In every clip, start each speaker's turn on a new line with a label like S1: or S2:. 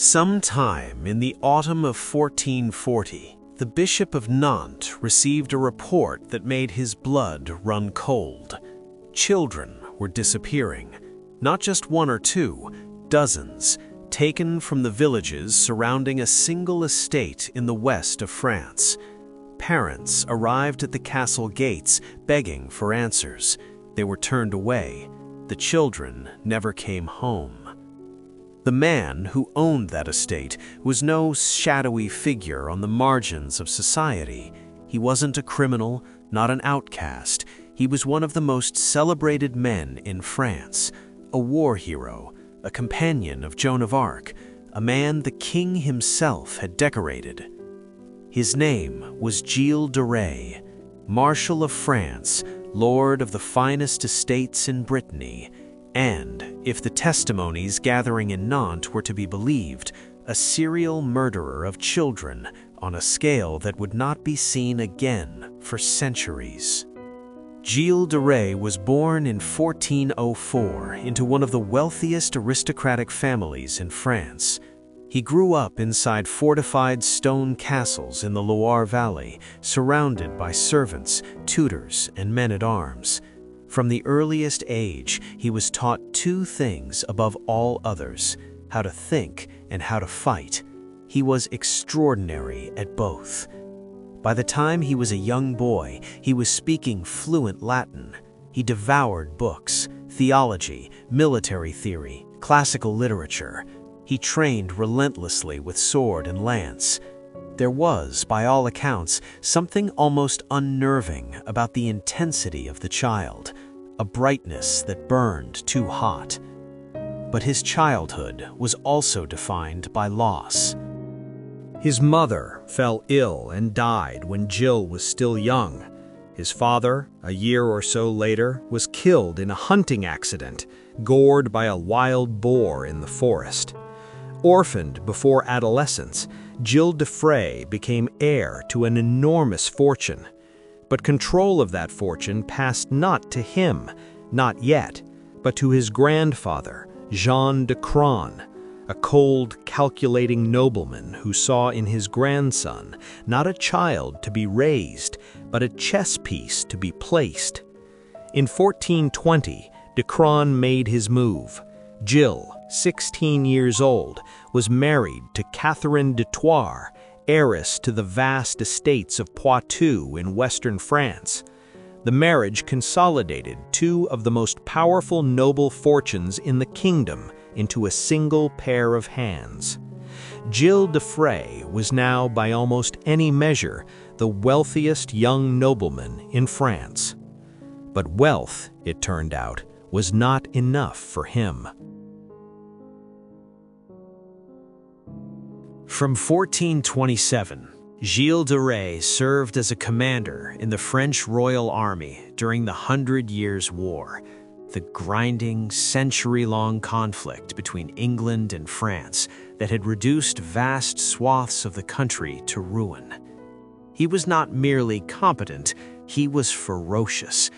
S1: Sometime in the autumn of 1440, the Bishop of Nantes received a report that made his blood run cold. Children were disappearing, not just one or two, dozens, taken from the villages surrounding a single estate in the west of France. Parents arrived at the castle gates begging for answers. They were turned away. The children never came home. The man who owned that estate was no shadowy figure on the margins of society. He wasn't a criminal, not an outcast. He was one of the most celebrated men in France, a war hero, a companion of Joan of Arc, a man the king himself had decorated. His name was Gilles de Rais, Marshal of France, lord of the finest estates in Brittany, and, if the testimonies gathering in Nantes were to be believed, a serial murderer of children on a scale that would not be seen again for centuries. Gilles de Rais was born in 1404 into one of the wealthiest aristocratic families in France. He grew up inside fortified stone castles in the Loire Valley, surrounded by servants, tutors, and men-at-arms. From the earliest age, he was taught two things above all others: how to think and how to fight. He was extraordinary at both. By the time he was a young boy, he was speaking fluent Latin. He devoured books, theology, military theory, classical literature. He trained relentlessly with sword and lance. There was, by all accounts, something almost unnerving about the intensity of the child, a brightness that burned too hot. But his childhood was also defined by loss. His mother fell ill and died when Gilles was still young. His father, a year or so later, was killed in a hunting accident, gored by a wild boar in the forest. Orphaned before adolescence, Gilles de Rais became heir to an enormous fortune. But control of that fortune passed not to him, not yet, but to his grandfather, Jean de Cron, a cold, calculating nobleman who saw in his grandson not a child to be raised, but a chess piece to be placed. In 1420, de Cron made his move. Gilles, 16 years old, was married to Catherine de Thouars, heiress to the vast estates of Poitou in western France. The marriage consolidated two of the most powerful noble fortunes in the kingdom into a single pair of hands. Gilles de Rais was now, by almost any measure, the wealthiest young nobleman in France. But wealth, it turned out, was not enough for him. From 1427, Gilles de Rais served as a commander in the French Royal Army during the 100 Years' War, the grinding, century-long conflict between England and France that had reduced vast swaths of the country to ruin. He was not merely competent, he was ferocious.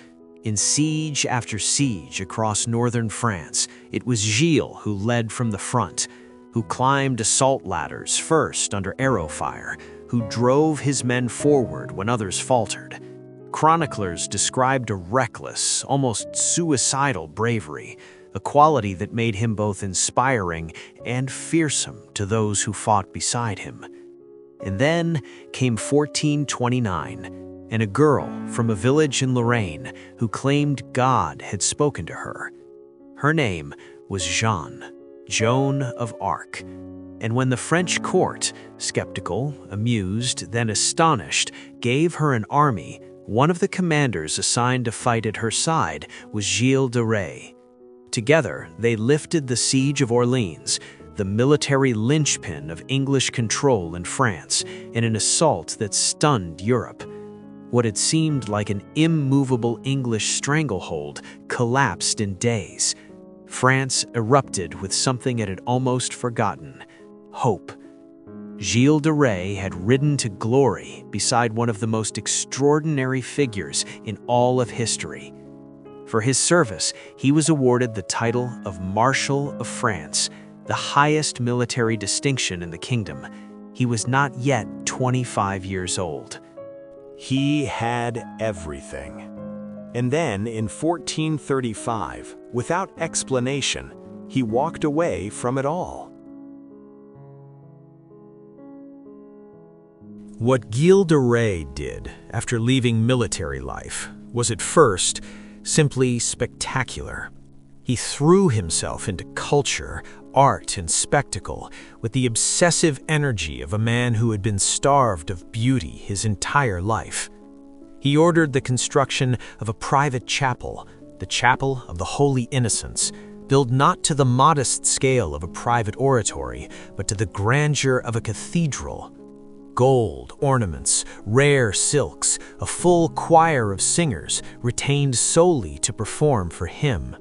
S1: In siege after siege across northern France, it was Gilles who led from the front, who climbed assault ladders first under arrow fire, who drove his men forward when others faltered. Chroniclers described a reckless, almost suicidal bravery, a quality that made him both inspiring and fearsome to those who fought beside him. And then came 1429, and a girl from a village in Lorraine who claimed God had spoken to her. Her name was Joan of Arc. And when the French court, skeptical, amused, then astonished, gave her an army, one of the commanders assigned to fight at her side was Gilles de Rais. Together, they lifted the siege of Orleans, the military linchpin of English control in France, in an assault that stunned Europe. What had seemed like an immovable English stranglehold collapsed in days. France erupted with something it had almost forgotten: hope. Gilles de Rais had ridden to glory beside one of the most extraordinary figures in all of history. For his service, he was awarded the title of Marshal of France, the the highest military distinction in the kingdom. He was not yet 25 years old.
S2: He had everything. And then, in 1435, without explanation, he walked away from it all.
S1: What Gilles de Rais did after leaving military life was at first simply spectacular. He threw himself into culture, art, and spectacle with the obsessive energy of a man who had been starved of beauty his entire life. He ordered the construction of a private chapel, the Chapel of the Holy Innocents, built not to the modest scale of a private oratory, but to the grandeur of a cathedral. Gold, ornaments, rare silks, a full choir of singers retained solely to perform for him.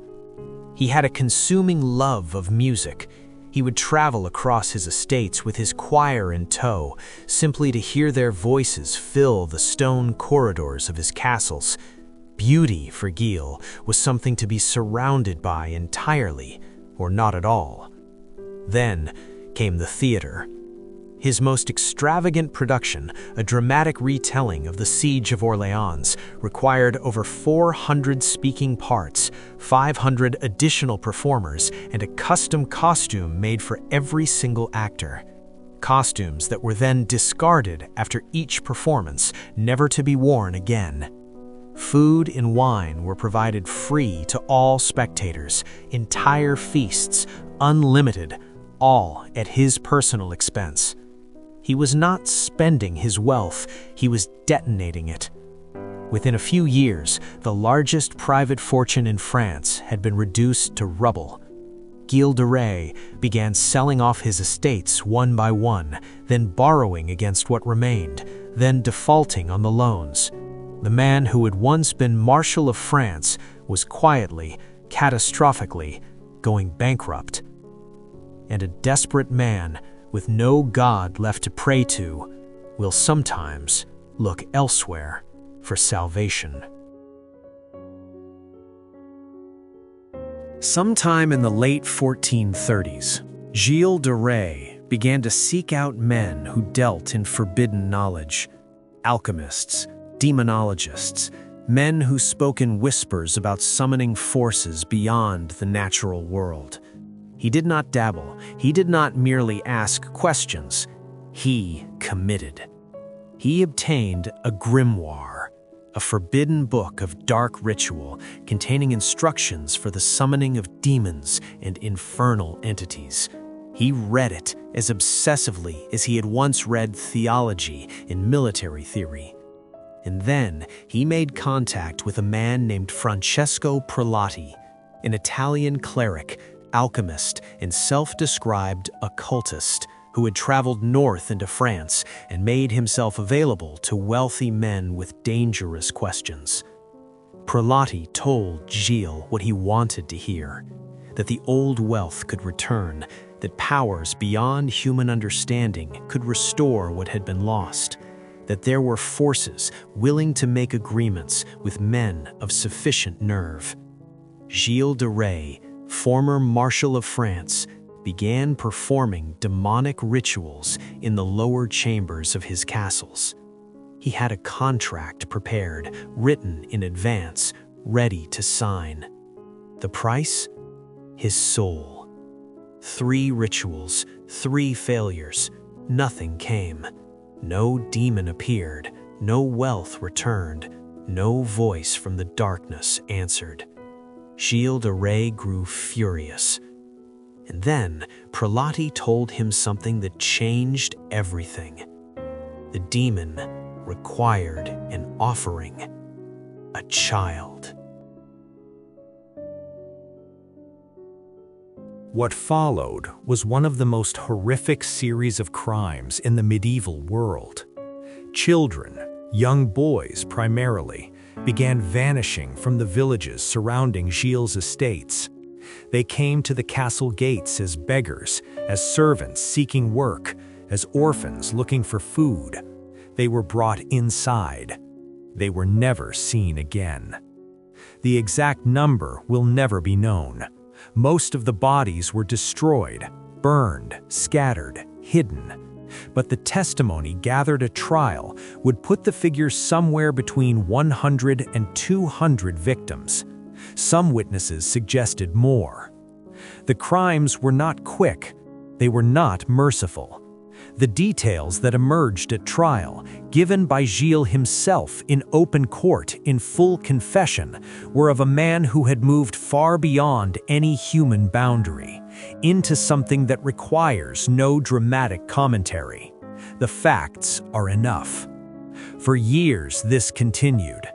S1: He had a consuming love of music. He would travel across his estates with his choir in tow, simply to hear their voices fill the stone corridors of his castles. Beauty, for Gilles, was something to be surrounded by entirely, or not at all. Then came the theater. His most extravagant production, a dramatic retelling of the Siege of Orleans, required over 400 speaking parts, 500 additional performers, and a custom costume made for every single actor. Costumes that were then discarded after each performance, never to be worn again. Food and wine were provided free to all spectators, entire feasts, unlimited, all at his personal expense. He was not spending his wealth, he was detonating it. Within a few years, the largest private fortune in France had been reduced to rubble. Gilles de Rais began selling off his estates one by one, then borrowing against what remained, then defaulting on the loans. The man who had once been Marshal of France was quietly, catastrophically, going bankrupt. And a desperate man, with no God left to pray to, will sometimes look elsewhere for salvation. Sometime in the late 1430s, Gilles de Rais began to seek out men who dealt in forbidden knowledge. Alchemists, demonologists, men who spoke in whispers about summoning forces beyond the natural world. He did not dabble. He did not merely ask questions. He committed. He obtained a grimoire, a forbidden book of dark ritual containing instructions for the summoning of demons and infernal entities. He read it as obsessively as he had once read theology and military theory. And then he made contact with a man named Francesco Prelati, an Italian cleric, alchemist, and self-described occultist who had traveled north into France and made himself available to wealthy men with dangerous questions. Prelati told Gilles what he wanted to hear, that the old wealth could return, that powers beyond human understanding could restore what had been lost, that there were forces willing to make agreements with men of sufficient nerve. Gilles de Rais, former Marshal of France, began performing demonic rituals in the lower chambers of his castles. He had a contract prepared, written in advance, ready to sign. The price? His soul. 3 rituals, 3 failures, nothing came. No demon appeared, no wealth returned, no voice from the darkness answered. Gilles de Rais grew furious. And then Prelati told him something that changed everything. The demon required an offering, a child.
S3: What followed was one of the most horrific series of crimes in the medieval world. Children, young boys primarily, began vanishing from the villages surrounding Gilles' estates. They came to the castle gates as beggars, as servants seeking work, as orphans looking for food. They were brought inside. They were never seen again. The exact number will never be known. Most of the bodies were destroyed. burned, scattered, hidden. But the testimony gathered at trial would put the figure somewhere between 100 and 200 victims. Some witnesses suggested more. The crimes were not quick. They were not merciful. The details that emerged at trial, given by Gilles himself in open court in full confession, were of a man who had moved far beyond any human boundary, into something that requires no dramatic commentary. The facts are enough. For years this continued.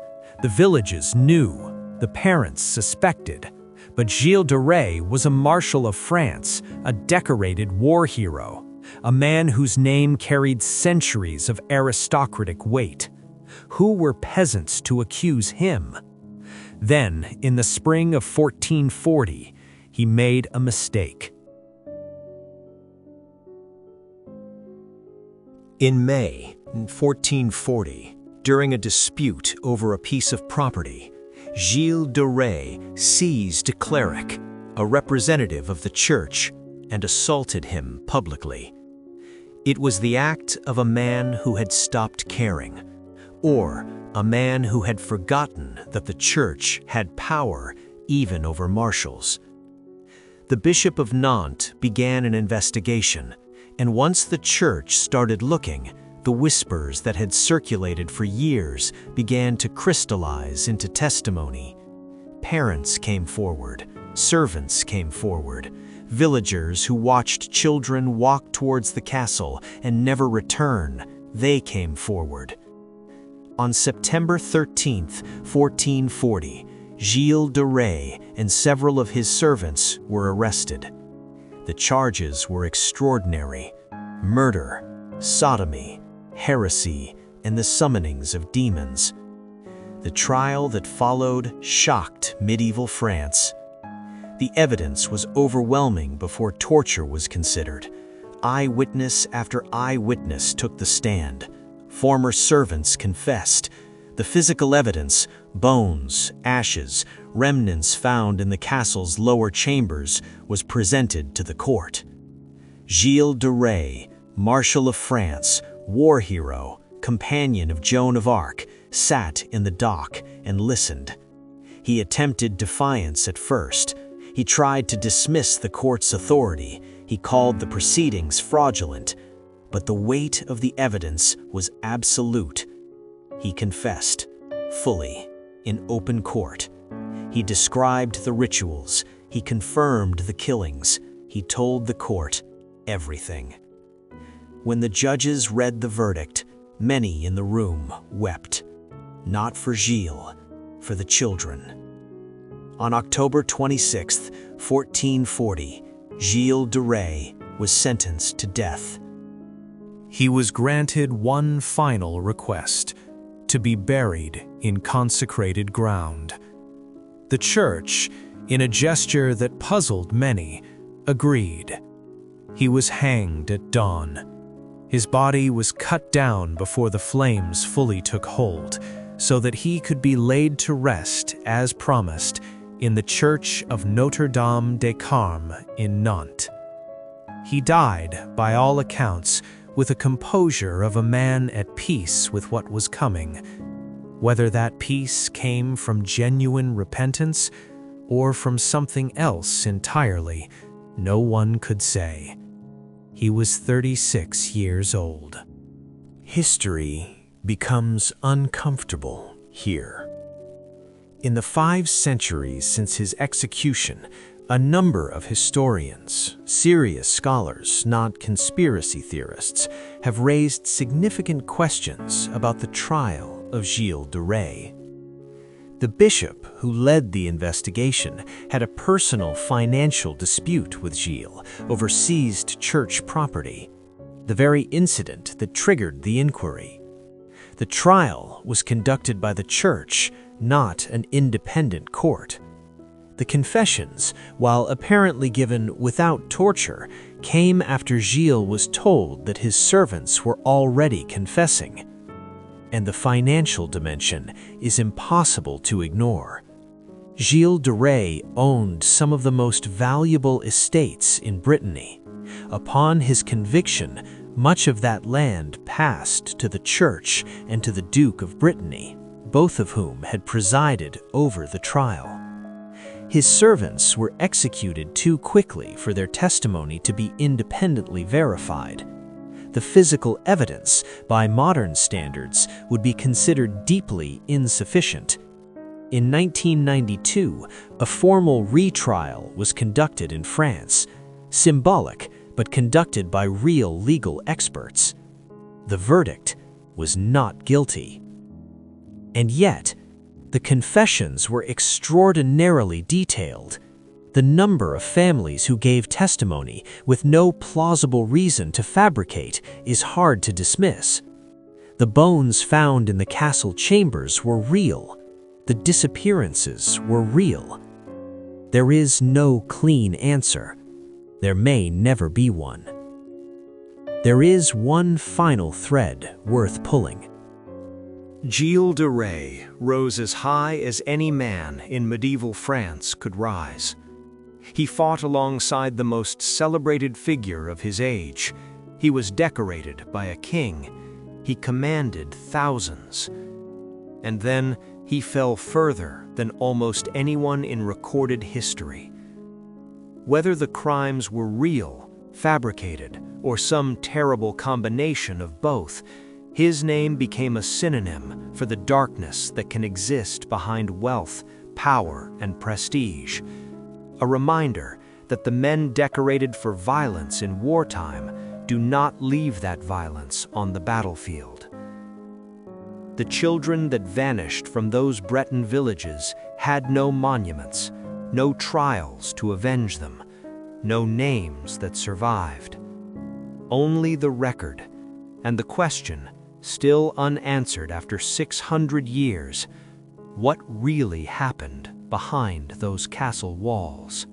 S3: The villages knew, the parents suspected, but Gilles de Rais was a marshal of France, a decorated war hero, a man whose name carried centuries of aristocratic weight. Who were peasants to accuse him? Then, in the spring of 1440, he made a mistake.
S1: In May 1440, during a dispute over a piece of property, Gilles de Rais seized a cleric, a representative of the church, and assaulted him publicly. It was the act of a man who had stopped caring, or a man who had forgotten that the church had power even over marshals. The Bishop of Nantes began an investigation, and once the church started looking, the whispers that had circulated for years began to crystallize into testimony. Parents came forward, servants came forward, villagers who watched children walk towards the castle and never return, they came forward. On September 13, 1440, Gilles de Rais and several of his servants were arrested. The charges were extraordinary: murder, sodomy, heresy, and the summonings of demons. The trial that followed shocked medieval France. The evidence was overwhelming before torture was considered. Eyewitness after eyewitness took the stand. Former servants confessed. The physical evidence, bones, ashes, remnants found in the castle's lower chambers, was presented to the court. Gilles de Rais, Marshal of France, war hero, companion of Joan of Arc, sat in the dock and listened. He attempted defiance at first. He tried to dismiss the court's authority. He called the proceedings fraudulent. But the weight of the evidence was absolute. He confessed, fully, in open court. He described the rituals. He confirmed the killings. He told the court everything. When the judges read the verdict, many in the room wept. Not for Gilles, for the children. On October 26, 1440, Gilles de Rais was sentenced to death.
S3: He was granted one final request: to be buried in consecrated ground. The church, in a gesture that puzzled many, agreed. He was hanged at dawn. His body was cut down before the flames fully took hold, so that he could be laid to rest, as promised, in the church of Notre-Dame des Carmes in Nantes. He died, by all accounts, with the composure of a man at peace with what was coming. Whether that peace came from genuine repentance or from something else entirely, no one could say. He was 36 years old.
S1: History becomes uncomfortable here. In the 5 centuries since his execution, a number of historians, serious scholars, not conspiracy theorists, have raised significant questions about the trial of Gilles de Rais. The bishop who led the investigation had a personal financial dispute with Gilles over seized church property, the very incident that triggered the inquiry. The trial was conducted by the church, not an independent court. The confessions, while apparently given without torture, came after Gilles was told that his servants were already confessing. And the financial dimension is impossible to ignore. Gilles de Rais owned some of the most valuable estates in Brittany. Upon his conviction, much of that land passed to the Church and to the Duke of Brittany, both of whom had presided over the trial. His servants were executed too quickly for their testimony to be independently verified. The physical evidence, by modern standards, would be considered deeply insufficient. In 1992, a formal retrial was conducted in France, symbolic but conducted by real legal experts. The verdict was not guilty. And yet, the confessions were extraordinarily detailed. The number of families who gave testimony with no plausible reason to fabricate is hard to dismiss. The bones found in the castle chambers were real. The disappearances were real. There is no clean answer. There may never be one. There is one final thread worth pulling.
S2: Gilles de Rais rose as high as any man in medieval France could rise. He fought alongside the most celebrated figure of his age. He was decorated by a king. He commanded thousands. And then he fell further than almost anyone in recorded history. Whether the crimes were real, fabricated, or some terrible combination of both, his name became a synonym for the darkness that can exist behind wealth, power, and prestige. A reminder that the men decorated for violence in wartime do not leave that violence on the battlefield. The children that vanished from those Breton villages had no monuments, no trials to avenge them, no names that survived. Only the record, and the question, still unanswered after 600 years, what really happened behind those castle walls?